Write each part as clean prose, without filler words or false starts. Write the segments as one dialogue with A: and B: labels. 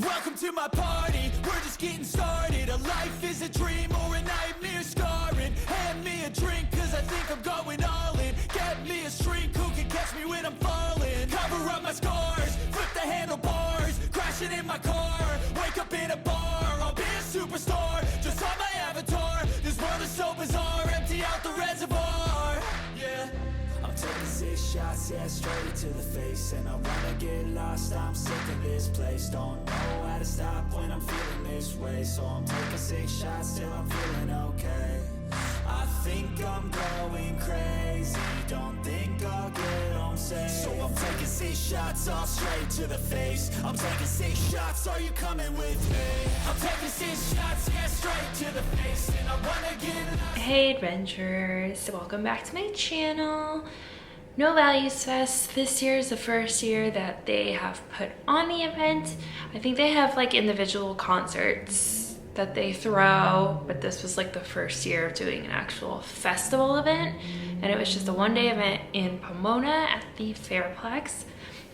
A: Welcome to my party, we're just getting started. A life is a dream or a nightmare scarring. Hand me a drink cause I think I'm going all in. Get me a shrink who can catch me when I'm falling. Cover up my scars, flip the handlebars. Crashing in my car, wake up in a bar. I'll be a superstar, just on my avatar. This world is so bizarre, empty out the reservoir. Yeah, I'm taking 6 shots, yeah, straight to the face. And I wanna get lost, I'm sick of this place. Don't know how to stop when I'm feeling this way. So I'm taking 6 shots till I'm feeling okay. I think I'm going crazy, don't think I'll get home safe. So I'm taking 6 shots, all straight to the face. I'm taking 6 shots, are you coming with me? I'm taking 6 shots, yeah, straight to the face. And I wanna get lost.
B: Hey adventurers, welcome back to my channel. No Values Fest. This year is the first year that they have put on the event. I think they have like individual concerts that they throw, but this was like the first year of doing an actual festival event, and it was just a one-day event in Pomona at the Fairplex.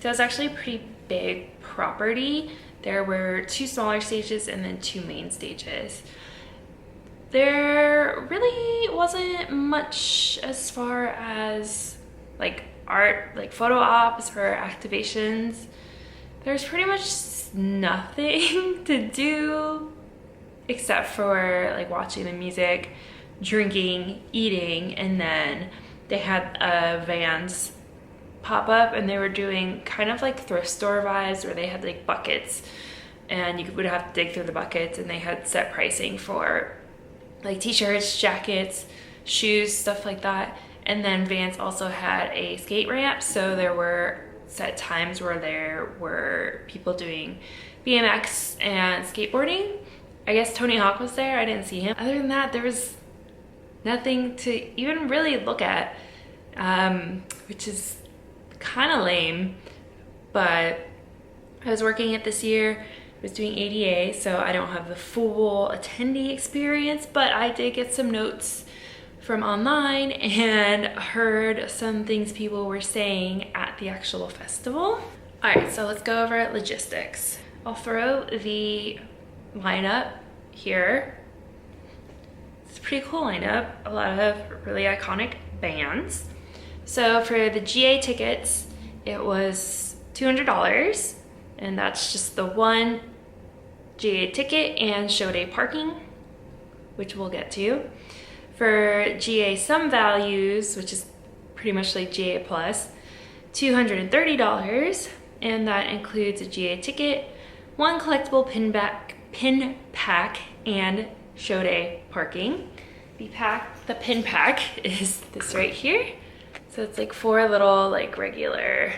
B: So it was actually a pretty big property. There were 2 smaller stages and then 2 main stages. There really wasn't much as far as like art, like photo ops or activations. There's pretty much nothing to do except for like watching the music, drinking, eating, and then they had Vans pop up and they were doing kind of like thrift store vibes where they had like buckets and you would have to dig through the buckets, and they had set pricing for like t-shirts, jackets, shoes, stuff like that. And then Vans also had a skate ramp, so there were set times where there were people doing BMX and skateboarding. I guess Tony Hawk was there, I didn't see him. Other than that, there was nothing to even really look at, which is kind of lame, but I was working it this year. I was doing ADA, so I don't have the full attendee experience, but I did get some notes from online and heard some things people were saying at the actual festival. All right, so let's go over logistics. I'll throw the lineup here. It's a pretty cool lineup, a lot of really iconic bands. So for the GA tickets, it was $200, and that's just the one GA ticket and show day parking, which we'll get to. For GA Some Values, which is pretty much like GA Plus, $230, and that includes a GA ticket, 1 collectible pin pack, and show day parking. The pin pack is this right here. So it's like 4 little like regular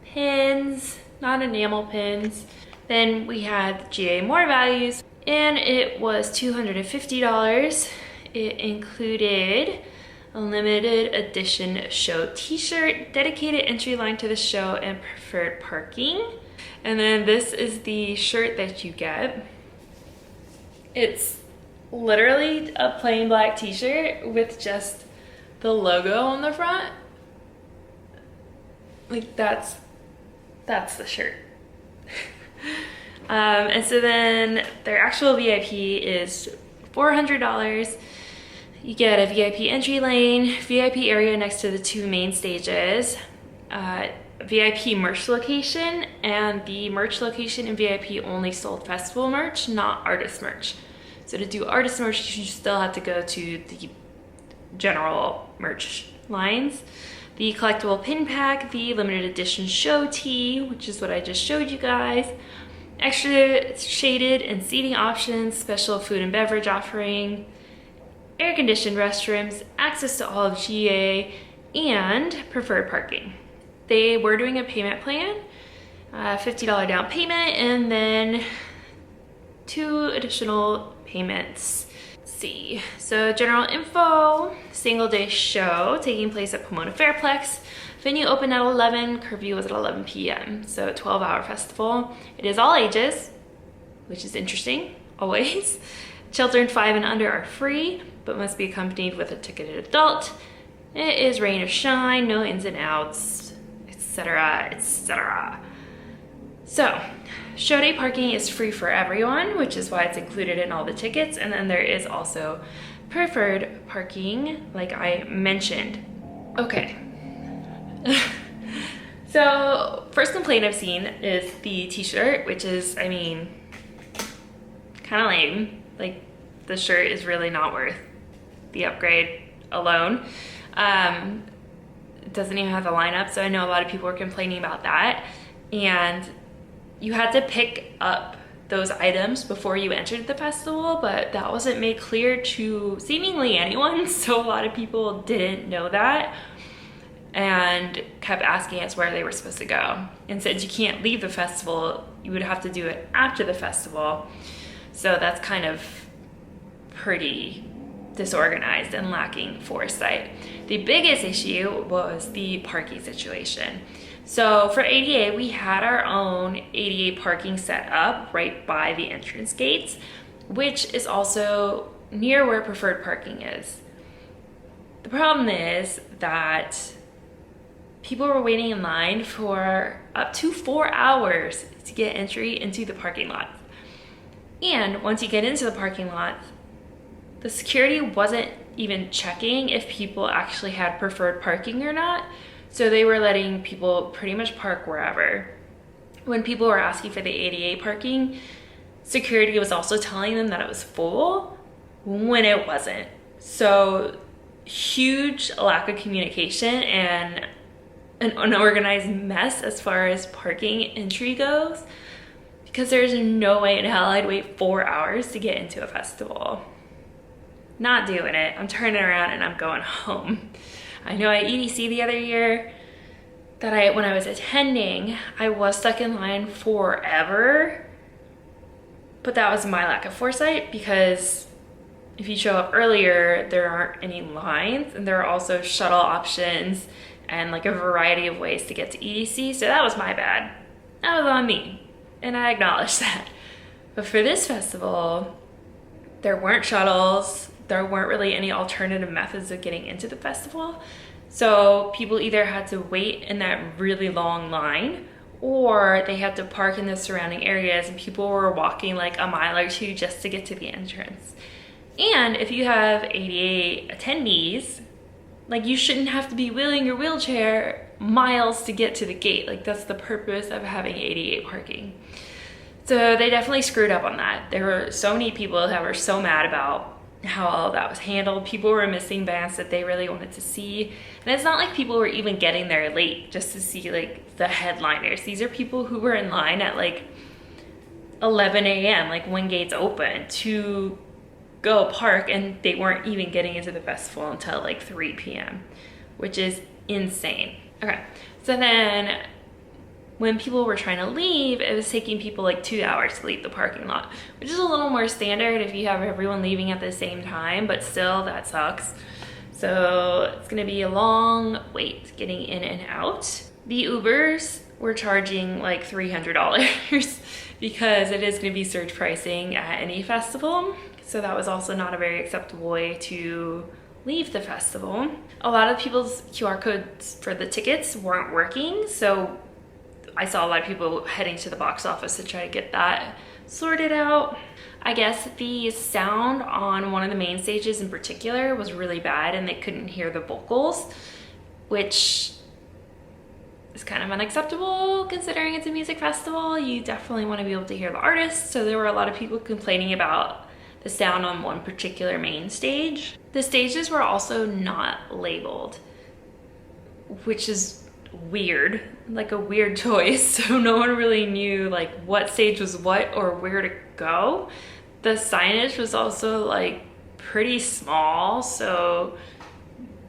B: pins, not enamel pins. Then we had GA More Values, and it was $250. It included a limited edition show t-shirt, dedicated entry line to the show, and preferred parking. And then this is the shirt that you get. It's literally a plain black t-shirt with just the logo on the front. Like that's the shirt. And so then their actual VIP is $400. You get a VIP entry lane, VIP area next to the 2 main stages, VIP merch location, and the merch location in VIP only sold festival merch, not artist merch. So to do artist merch, you still have to go to the general merch lines. The collectible pin pack, the limited edition show tee, which is what I just showed you guys, extra shaded and seating options, special food and beverage offering, air-conditioned restrooms, access to all of GA, and preferred parking. They were doing a payment plan, $50 down payment, and then 2 additional payments. Let's see, so general info, single day show taking place at Pomona Fairplex. Venue opened at 11, curfew was at 11 p.m. So a 12-hour festival. It is all ages, which is interesting, always. Children 5 and under are free, but must be accompanied with a ticketed adult. It is rain or shine, no ins and outs, etc., etc. So, show day parking is free for everyone, which is why it's included in all the tickets. And then there is also preferred parking, like I mentioned. Okay. So, first complaint I've seen is the t-shirt, which is, I mean, kind of lame. Like, the shirt is really not worth the upgrade alone. It doesn't even have the lineup, so I know a lot of people were complaining about that. And you had to pick up those items before you entered the festival, but that wasn't made clear to seemingly anyone, so a lot of people didn't know that and kept asking us where they were supposed to go. And since you can't leave the festival, you would have to do it after the festival. So that's kind of pretty disorganized and lacking foresight. The biggest issue was the parking situation. So for ADA, we had our own ADA parking set up right by the entrance gates, which is also near where preferred parking is. The problem is that people were waiting in line for up to 4 hours to get entry into the parking lot. And once you get into the parking lot, the security wasn't even checking if people actually had preferred parking or not. So they were letting people pretty much park wherever. When people were asking for the ADA parking, security was also telling them that it was full when it wasn't. So huge lack of communication and an unorganized mess as far as parking entry goes, because there's no way in hell I'd wait 4 hours to get into a festival. Not doing it. I'm turning around and I'm going home. I know at EDC the other year that when I was attending, I was stuck in line forever, but that was my lack of foresight, because if you show up earlier, there aren't any lines, and there are also shuttle options and like a variety of ways to get to EDC, so that was my bad. That was on me, and I acknowledge that. But for this festival, there weren't shuttles, there weren't really any alternative methods of getting into the festival, so people either had to wait in that really long line, or they had to park in the surrounding areas, and people were walking like a mile or two just to get to the entrance. And if you have ADA attendees, like, you shouldn't have to be wheeling your wheelchair miles to get to the gate. Like, that's the purpose of having ADA parking. So they definitely screwed up on that. There were so many people that were so mad about how all that was handled. People were missing bands that they really wanted to see. And it's not like people were even getting there late just to see like the headliners. These are people who were in line at like 11 a.m., like when gates open, to go park, and they weren't even getting into the festival until like 3 p.m., which is insane. Okay, so then when people were trying to leave, it was taking people like 2 hours to leave the parking lot, which is a little more standard if you have everyone leaving at the same time, but still, that sucks. So it's gonna be a long wait getting in and out. The Ubers were charging like $300 because it is gonna be surge pricing at any festival. So that was also not a very acceptable way to leave the festival. A lot of people's QR codes for the tickets weren't working, so I saw a lot of people heading to the box office to try to get that sorted out. I guess the sound on one of the main stages in particular was really bad, and they couldn't hear the vocals, which is kind of unacceptable considering it's a music festival. You definitely want to be able to hear the artists, so there were a lot of people complaining about the sound on one particular main stage. The stages were also not labeled, which is weird, like a weird choice. So no one really knew like what stage was what or where to go. The signage was also like pretty small, so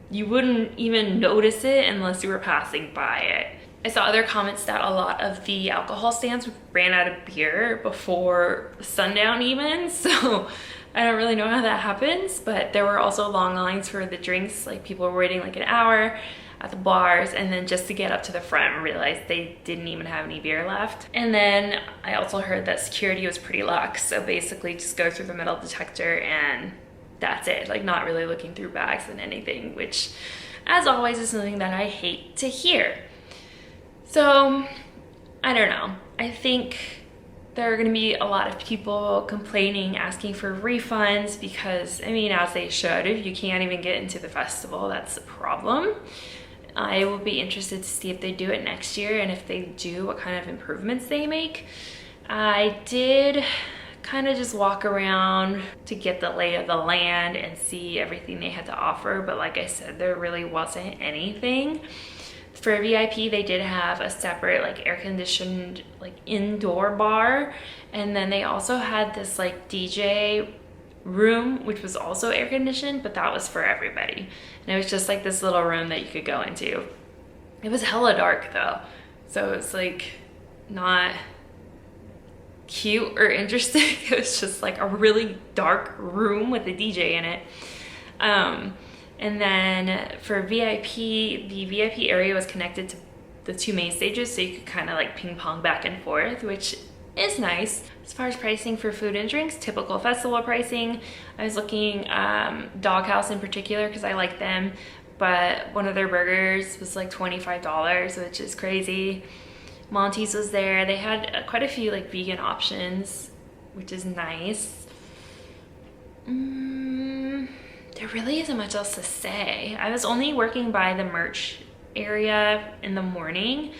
B: you wouldn't even notice it unless you were passing by it. I saw other comments that a lot of the alcohol stands ran out of beer before sundown even, so I don't really know how that happens, but there were also long lines for the drinks. Like, people were waiting like an hour at the bars, and then just to get up to the front and realized they didn't even have any beer left. And then I also heard that security was pretty lax, so basically just go through the metal detector and that's it, like not really looking through bags and anything, which as always is something that I hate to hear. So I don't know. I think there are going to be a lot of people complaining, asking for refunds because, I mean, as they should. If you can't even get into the festival, that's a problem. I will be interested to see if they do it next year, and if they do, what kind of improvements they make. I did kind of just walk around to get the lay of the land and see everything they had to offer, but like I said, there really wasn't anything. For VIP, they did have a separate like air-conditioned like indoor bar, and then they also had this like DJ room which was also air-conditioned, but that was for everybody, and it was just like this little room that you could go into. It was hella dark though, so it's like not cute or interesting. It was just like a really dark room with a DJ in it. And then for VIP, the VIP area was connected to the two main stages, so you could kind of like ping pong back and forth, which is nice. As far as pricing for food and drinks, typical festival pricing. I was looking Doghouse in particular because I like them, but one of their burgers was like $25, which is crazy. Monty's was there. They had quite a few like vegan options, which is nice. There really isn't much else to say. I was only working by the merch area in the morning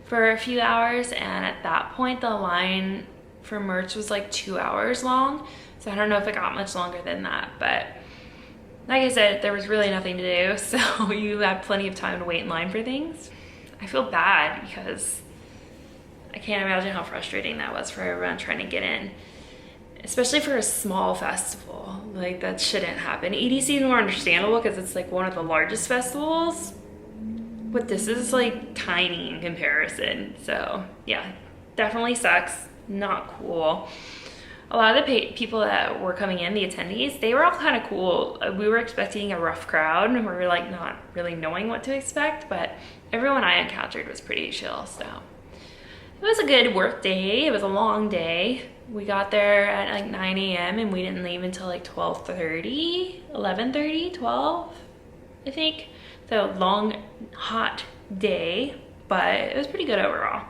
B: for a few hours, and at that point the line for merch was like 2 hours long, so I don't know if it got much longer than that, but like I said, there was really nothing to do, so you had plenty of time to wait in line for things. I feel bad because I can't imagine how frustrating that was for everyone trying to get in, especially for a small festival. Like, that shouldn't happen. EDC is more understandable because it's like one of the largest festivals, but this is like tiny in comparison. So yeah, definitely sucks. Not cool. A lot of the people that were coming in, the attendees, they were all kind of cool. We were expecting a rough crowd, and we were like not really knowing what to expect, but everyone I encountered was pretty chill. So it was a good work day. It was a long day. We got there at like 9 a.m. and we didn't leave until like 12:30, 11:30, 12, I think. So long, hot day, but it was pretty good overall.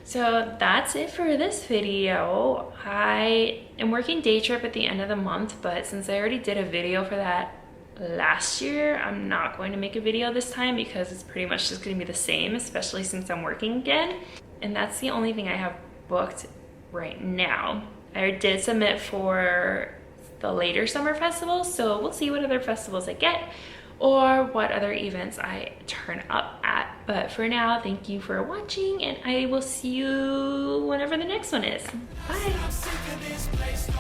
B: So that's it for this video. I am working day trip at the end of the month, but since I already did a video for that last year, I'm not going to make a video this time because it's pretty much just going to be the same, especially since I'm working again. And that's the only thing I have booked right now. I did submit for the later summer festivals, so we'll see what other festivals I get or what other events I turn up at. But for now, thank you for watching, and I will see you whenever the next one is. Bye.